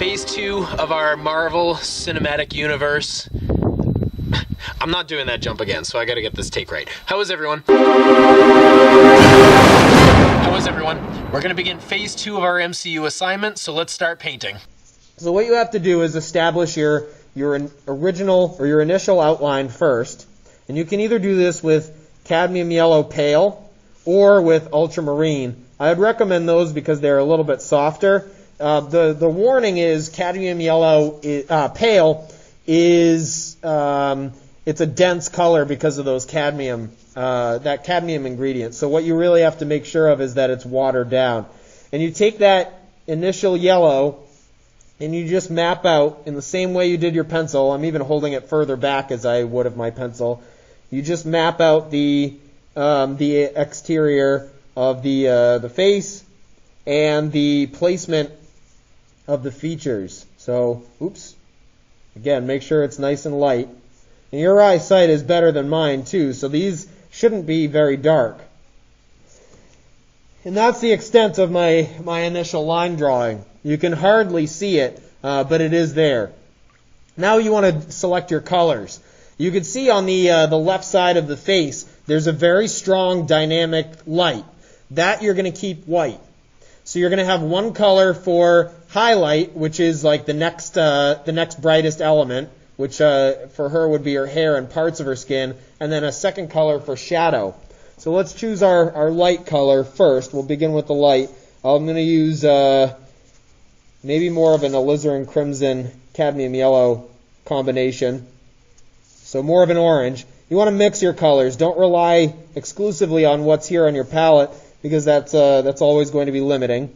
phase 2 of our Marvel Cinematic Universe. I'm not doing that jump again, so I gotta get this take right. How is everyone? We're gonna begin phase 2 of our MCU assignment, so let's start painting. So what you have to do is establish your original or your initial outline first. And you can either do this with cadmium yellow pale or with ultramarine. I would recommend those because they're a little bit softer. The warning is cadmium yellow pale is it's a dense color because of those cadmium ingredient. So what you really have to make sure of is that it's watered down. And you take that initial yellow and you just map out in the same way you did your pencil. I'm even holding it further back as I would of my pencil. You just map out the exterior of the face and the placement of the features. So, again, make sure it's nice and light. And your eyesight is better than mine too, so these shouldn't be very dark. And that's the extent of my initial line drawing. You can hardly see it, but it is there. Now you want to select your colors. You can see on the left side of the face, there's a very strong dynamic light. That you're going to keep white. So you're going to have one color for highlight, which is like the next brightest element, which for her would be her hair and parts of her skin, and then a second color for shadow. So let's choose our light color first. We'll begin with the light. I'm going to use maybe more of an alizarin crimson cadmium yellow combination. So more of an orange. You want to mix your colors. Don't rely exclusively on what's here on your palette, because that's always going to be limiting.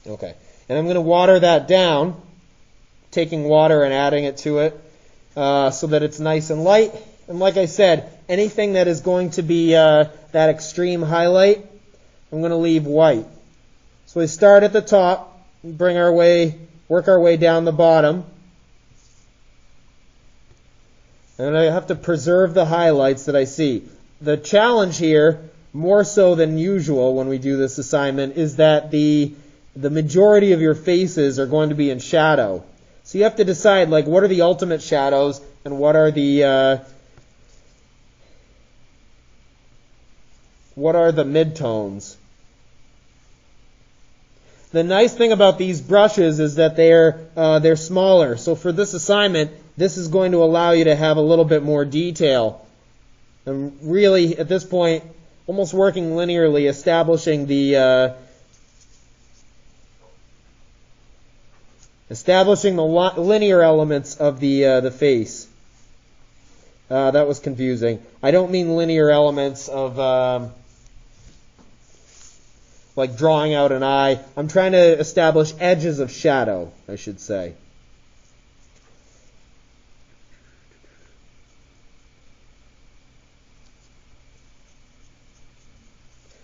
Okay, and I'm going to water that down, taking water and adding it to it so that it's nice and light. And like I said, anything that is going to be that extreme highlight, I'm going to leave white. So we start at the top, work our way down the bottom. And I have to preserve the highlights that I see. The challenge here, more so than usual when we do this assignment, is that the majority of your faces are going to be in shadow. So you have to decide, like, what are the ultimate shadows and what are the midtones. The nice thing about these brushes is that they're smaller. So for this assignment, this is going to allow you to have a little bit more detail. I'm really, at this point, almost working linearly, establishing the linear elements of the face. That was confusing. I don't mean linear elements of like drawing out an eye. I'm trying to establish edges of shadow, I should say.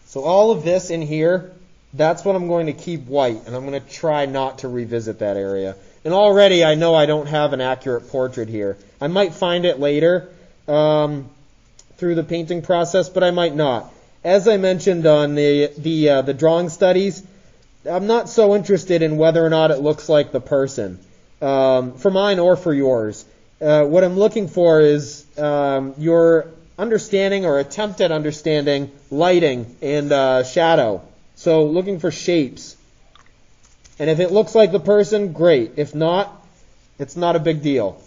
So all of this in here, that's what I'm going to keep white, and I'm going to try not to revisit that area. And already I know I don't have an accurate portrait here. I might find it later through the painting process, but I might not. As I mentioned on the drawing studies, I'm not so interested in whether or not it looks like the person, for mine or for yours. What I'm looking for is your understanding or attempt at understanding lighting and shadow. So looking for shapes. And if it looks like the person, great. If not, it's not a big deal.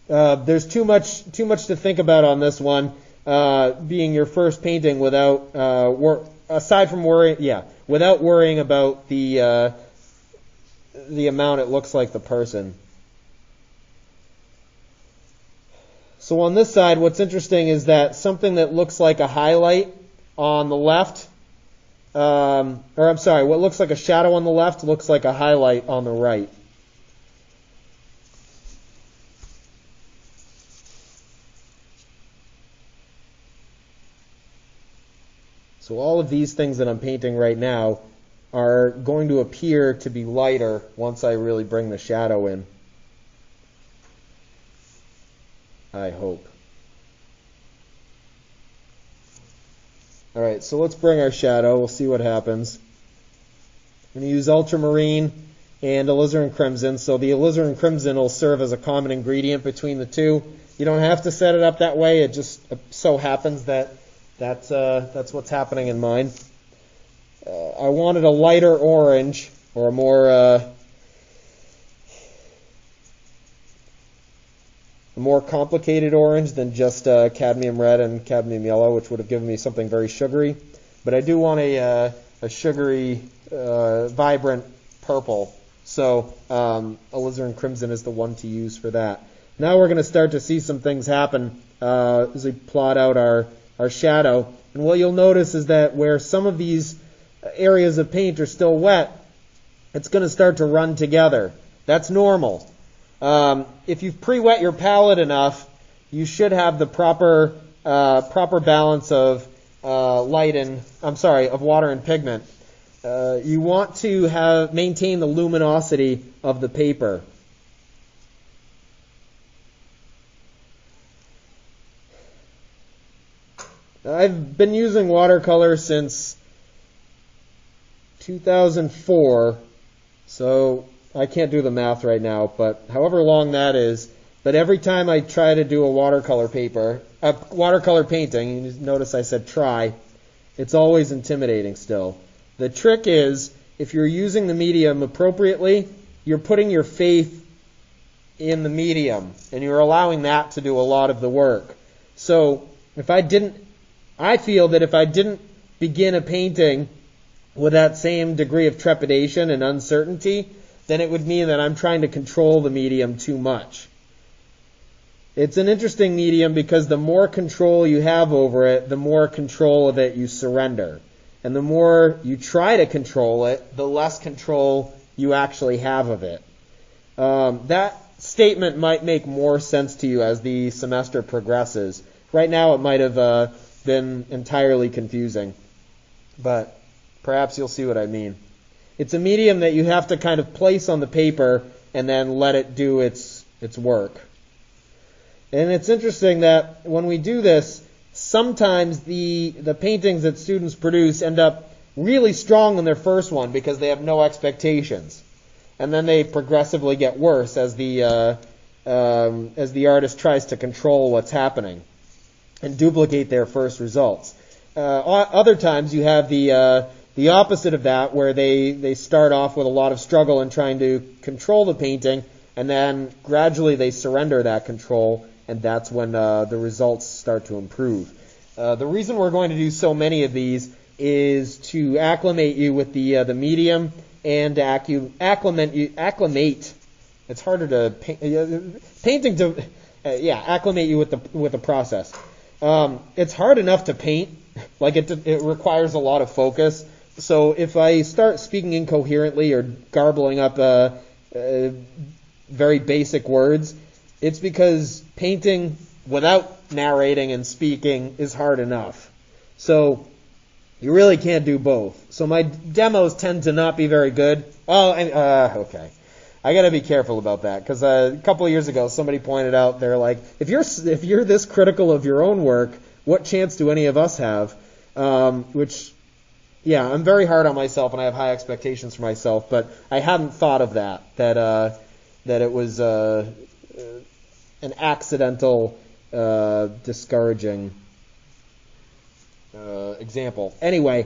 There's too much to think about on this one. Being your first painting without without worrying about the amount it looks like the person. So on this side, what's interesting is that something that looks like a highlight on the left, what looks like a shadow on the left looks like a highlight on the right. So all of these things that I'm painting right now are going to appear to be lighter once I really bring the shadow in. I hope. Alright, so let's bring our shadow. We'll see what happens. I'm going to use ultramarine and alizarin crimson. So the alizarin crimson will serve as a common ingredient between the two. You don't have to set it up that way. It just so happens that that's what's happening in mine. I wanted a lighter orange, or a more complicated orange than just cadmium red and cadmium yellow, which would have given me something very sugary. But I do want a sugary, vibrant purple. So alizarin crimson is the one to use for that. Now we're going to start to see some things happen as we plot out our shadow. And what you'll notice is that where some of these areas of paint are still wet, it's going to start to run together. That's normal. If you've pre-wet your palette enough, you should have the proper balance of of water and pigment. You want to maintain the luminosity of the paper. I've been using watercolor since 2004, so I can't do the math right now, but however long that is, but every time I try to do a watercolor painting, you notice I said try, it's always intimidating still. The trick is, if you're using the medium appropriately, you're putting your faith in the medium, and you're allowing that to do a lot of the work. So, I feel that if I didn't begin a painting with that same degree of trepidation and uncertainty, then it would mean that I'm trying to control the medium too much. It's an interesting medium because the more control you have over it, the more control of it you surrender. And the more you try to control it, the less control you actually have of it. That statement might make more sense to you as the semester progresses. Right now it might have been entirely confusing, but perhaps you'll see what I mean. It's a medium that you have to kind of place on the paper and then let it do its work. And it's interesting that when we do this, sometimes the paintings that students produce end up really strong in their first one because they have no expectations. And then they progressively get worse as the artist tries to control what's happening and duplicate their first results. Other times you have the opposite of that, where they start off with a lot of struggle in trying to control the painting, and then gradually they surrender that control, and that's when the results start to improve. The reason we're going to do so many of these is to acclimate you with the medium and to acclimate. It's harder to painting to acclimate you with the process. It's hard enough to paint, like it requires a lot of focus. So if I start speaking incoherently or garbling up very basic words, it's because painting without narrating and speaking is hard enough. So you really can't do both. So my demos tend to not be very good. Okay. I got to be careful about that, because a couple of years ago somebody pointed out, they're like, if you're this critical of your own work, what chance do any of us have? Which, yeah, I'm very hard on myself and I have high expectations for myself, but I hadn't thought of that it was an accidental, discouraging example. Anyway,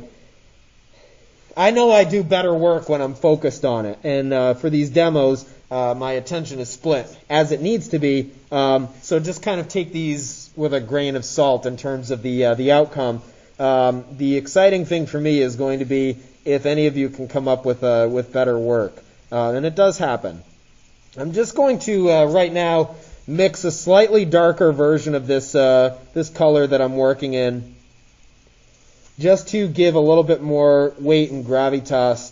I know I do better work when I'm focused on it, and for these demos, my attention is split, as it needs to be, so just kind of take these with a grain of salt in terms of the outcome. The exciting thing for me is going to be if any of you can come up with better work, and it does happen. I'm just going to right now mix a slightly darker version of this color that I'm working in, just to give a little bit more weight and gravitas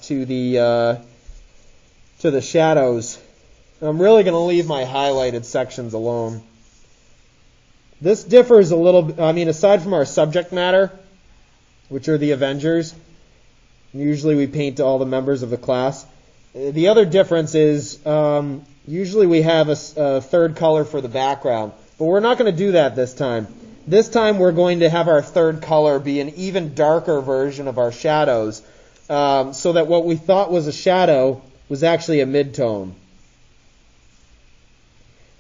to the shadows. I'm really going to leave my highlighted sections alone. This differs a little bit, aside from our subject matter, which are the Avengers. Usually we paint all the members of the class. The other difference is usually we have a third color for the background. But we're not going to do that this time. This time we're going to have our third color be an even darker version of our shadows, so that what we thought was a shadow was actually a midtone.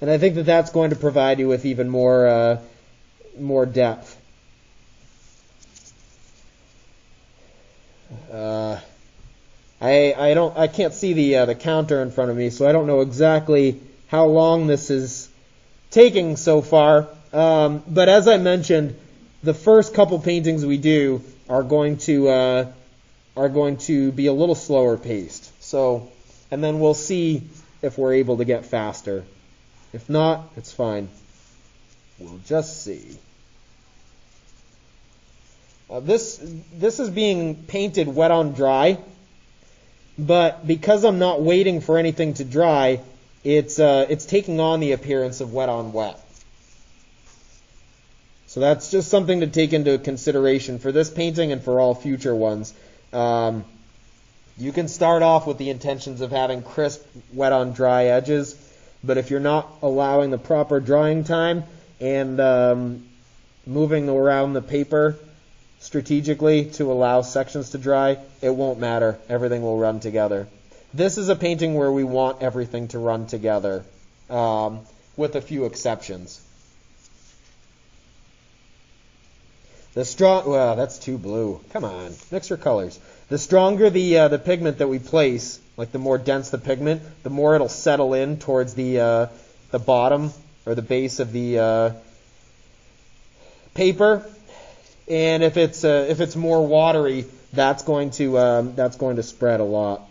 And I think that that's going to provide you with even more depth. I can't see the counter in front of me, so I don't know exactly how long this is taking so far. But as I mentioned, the first couple paintings we do are going to be a little slower paced. So, and then we'll see if we're able to get faster. If not, it's fine. We'll just see. This is being painted wet on dry, but because I'm not waiting for anything to dry, it's taking on the appearance of wet on wet. So that's just something to take into consideration for this painting and for all future ones. You can start off with the intentions of having crisp wet on dry edges, but if you're not allowing the proper drying time and moving around the paper strategically to allow sections to dry, it won't matter. Everything will run together. This is a painting where we want everything to run together, with a few exceptions. Well, that's too blue. Come on, mix your colors. The stronger the pigment that we place, like the more dense the pigment, the more it'll settle in towards the bottom or the base of the paper. And if it's more watery, that's going to spread a lot.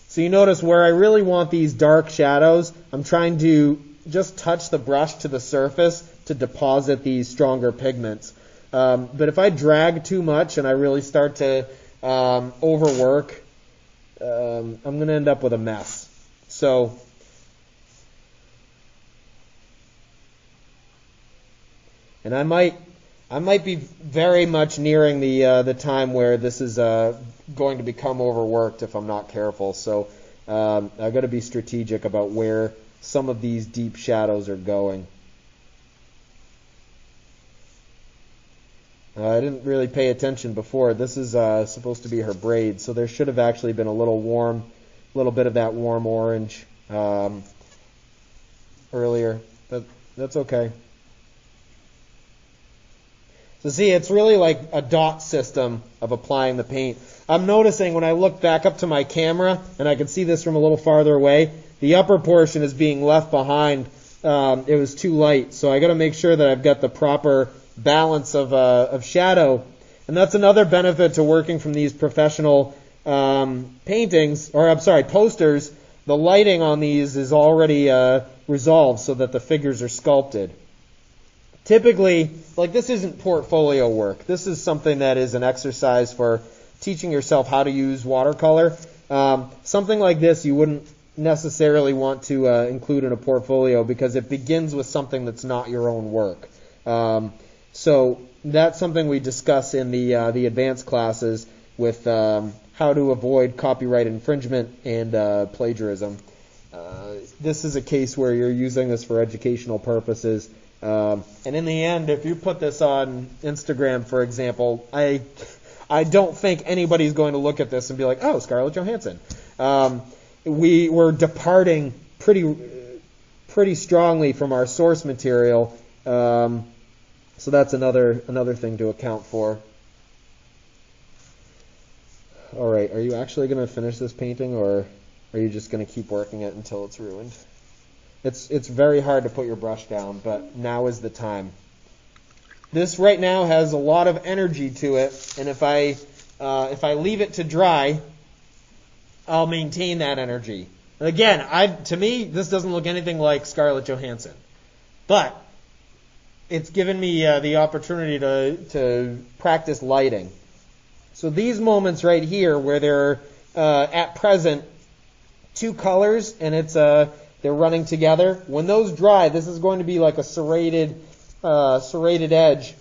So you notice where I really want these dark shadows, I'm trying to just touch the brush to the surface to deposit these stronger pigments. But if I drag too much and I really start to overwork, I'm going to end up with a mess. So and I might be very much nearing the time where this is going to become overworked if I'm not careful. So I've got to be strategic about where some of these deep shadows are going. I didn't really pay attention before. This is supposed to be her braid, so there should have actually been a little bit of that warm orange earlier, but that's okay. So see, it's really like a dot system of applying the paint. I'm noticing when I look back up to my camera, and I can see this from a little farther away, the upper portion is being left behind. It was too light, so I got to make sure that I've got the proper balance of shadow. And that's another benefit to working from these professional posters. The lighting on these is already resolved so that the figures are sculpted. Typically, like, this isn't portfolio work. This is something that is an exercise for teaching yourself how to use watercolor. Something like this you wouldn't necessarily want to include in a portfolio because it begins with something that's not your own work. So that's something we discuss in the advanced classes with how to avoid copyright infringement and plagiarism. This is a case where you're using this for educational purposes. And in the end, if you put this on Instagram, for example, I don't think anybody's going to look at this and be like, oh, Scarlett Johansson. We were departing pretty strongly from our source material. So that's another thing to account for. All right, are you actually going to finish this painting, or are you just going to keep working it until it's ruined? It's very hard to put your brush down, but now is the time. This right now has a lot of energy to it, and if I leave it to dry, I'll maintain that energy. And again, to me, this doesn't look anything like Scarlett Johansson, but it's given me the opportunity to practice lighting. So these moments right here, where they're at present two colors and they're running together, when those dry, this is going to be like a serrated edge.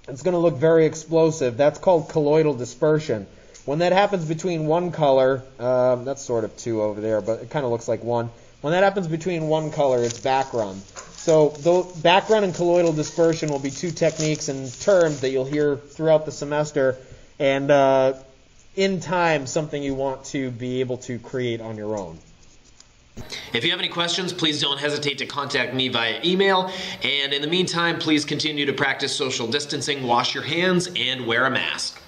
It's going to look very explosive. That's called colloidal dispersion. When that happens between one color, that's sort of two over there, but it kind of looks like one. When that happens between one color, it's background. So background and colloidal dispersion will be two techniques and terms that you'll hear throughout the semester, and in time something you want to be able to create on your own. If you have any questions, please don't hesitate to contact me via email. And in the meantime, please continue to practice social distancing, wash your hands, and wear a mask.